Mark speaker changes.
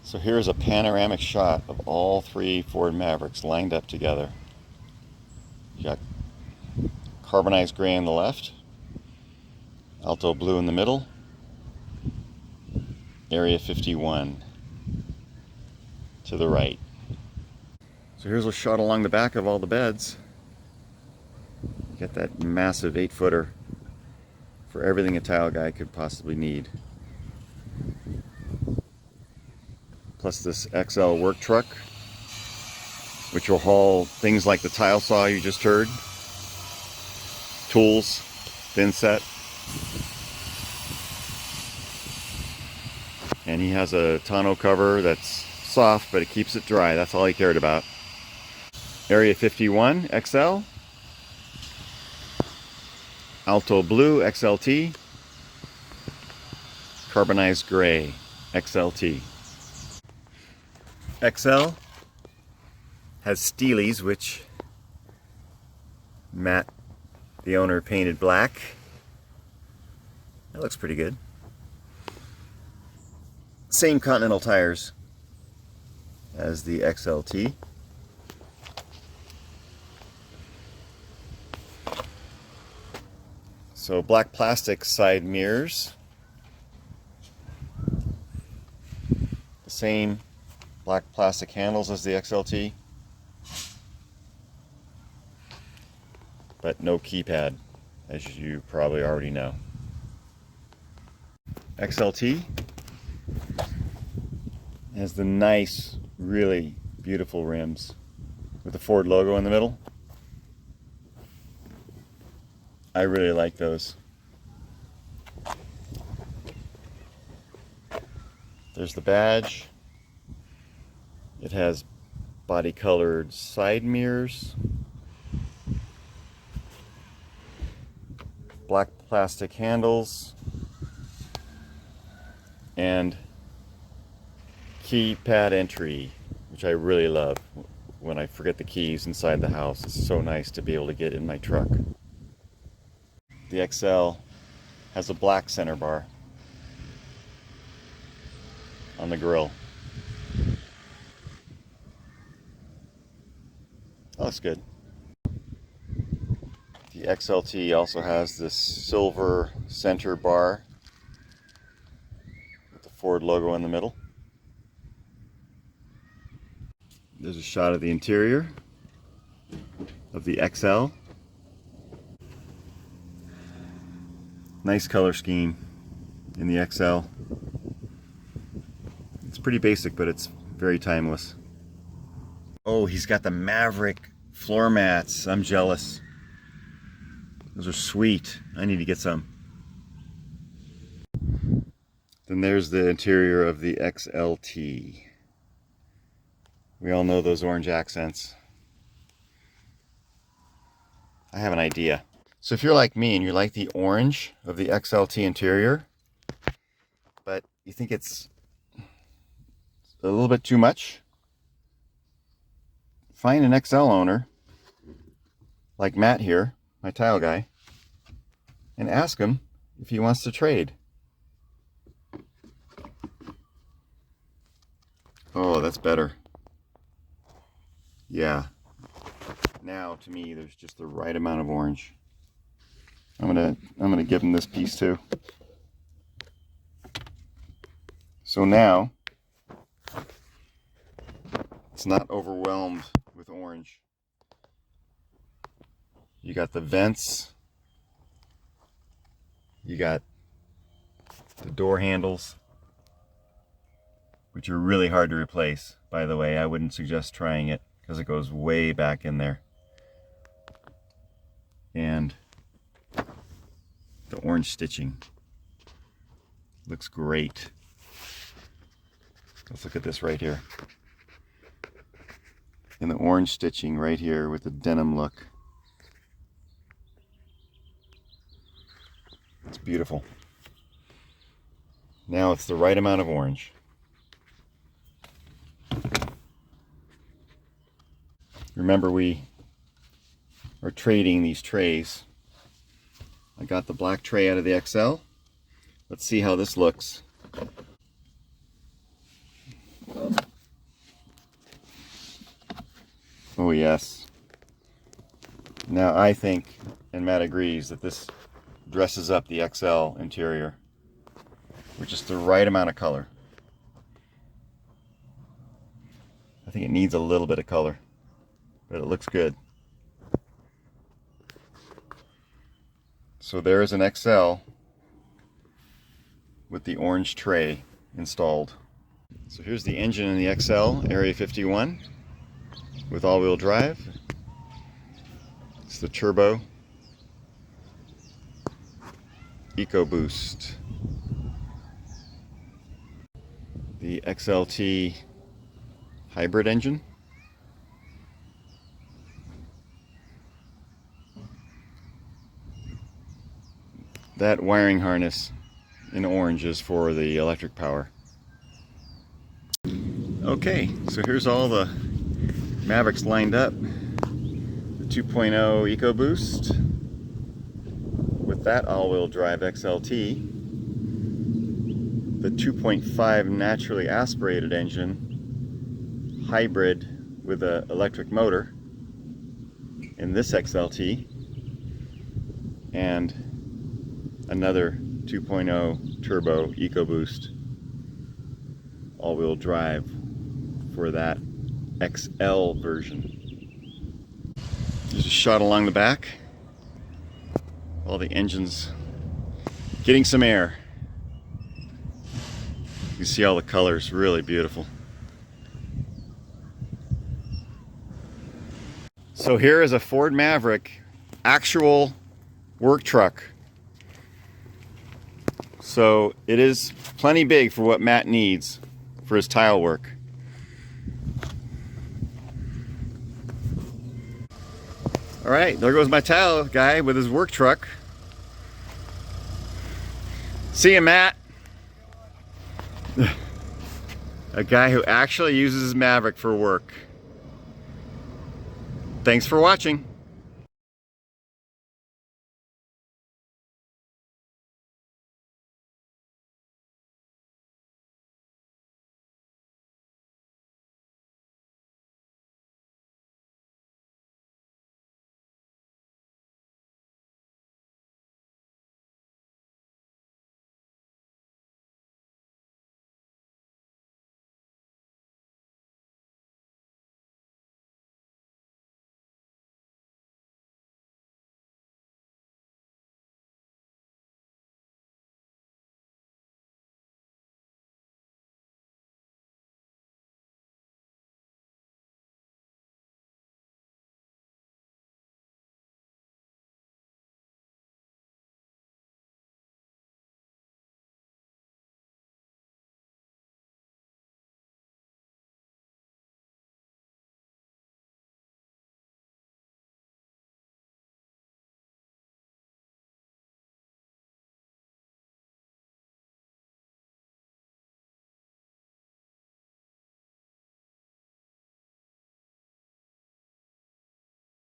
Speaker 1: So here's a panoramic shot of all three Ford Mavericks lined up together. You got carbonized gray on the left, Alto blue in the middle, Area 51 to the right. So here's a shot along the back of all the beds. You got that massive 8-footer for everything a tile guy could possibly need. Plus this XL work truck, which will haul things like the tile saw you just heard, tools, thin set, and he has a tonneau cover that's soft, but it keeps it dry. That's all he cared about. Area 51 XL, Alto blue XLT, carbonized gray XLT. XL has steelies, which Matt, the owner, painted black. That looks pretty good. Same Continental tires as the XLT. So black plastic side mirrors. The same black plastic handles as the XLT, but no keypad, as you probably already know. XLT has the nice, really beautiful rims with the Ford logo in the middle. I really like those. There's the badge. It has body colored side mirrors, black plastic handles, and keypad entry, which I really love when I forget the keys inside the house. It's so nice to be able to get in my truck. The XL has a black center bar on the grill. That looks good. The XLT also has this silver center bar with the Ford logo in the middle. There's a shot of the interior of the XL. Nice color scheme in the XL. It's pretty basic, but it's very timeless. Oh, he's got the Maverick floor mats. I'm jealous. Those are sweet. I need to get some. Then there's the interior of the XLT. We all know those orange accents. I have an idea. So if you're like me and you like the orange of the XLT interior, but you think it's a little bit too much, find an XL owner like Matt here, my tile guy, and ask him if he wants to trade. Oh, that's better. Yeah. Now to me there's just the right amount of orange. I'm gonna give him this piece too. So now it's not overwhelmed with orange. You got the vents, you got the door handles, which are really hard to replace, by the way. I wouldn't suggest trying it because it goes way back in there. And the orange stitching looks great. Let's look at this right here. And the orange stitching right here with the denim look. It's beautiful. Now it's the right amount of orange. Remember, we are trading these trays. I got the black tray out of the XL. Let's see how this looks Oh yes. Now I think, and Matt agrees, that this dresses up the XL interior with just the right amount of color. I think it needs a little bit of color, but it looks good. So there is an XL with the orange tray installed. So here's the engine in the XL, Area 51, with all-wheel drive. It's the turbo EcoBoost. The XLT hybrid engine. That wiring harness in orange is for the electric power. Okay, so here's all the Mavericks lined up. The 2.0 EcoBoost with that all-wheel drive XLT. The 2.5 naturally aspirated engine, hybrid with an electric motor in this XLT, and another 2.0 turbo EcoBoost all-wheel drive for that XL version. There's a shot along the back. All the engines getting some air. You can see all the colors, really beautiful. So here is a Ford Maverick actual work truck. So it is plenty big for what Matt needs for his tile work. All right, there goes my tile guy with his work truck. See you, Matt. A guy who actually uses his Maverick for work. Thanks for watching.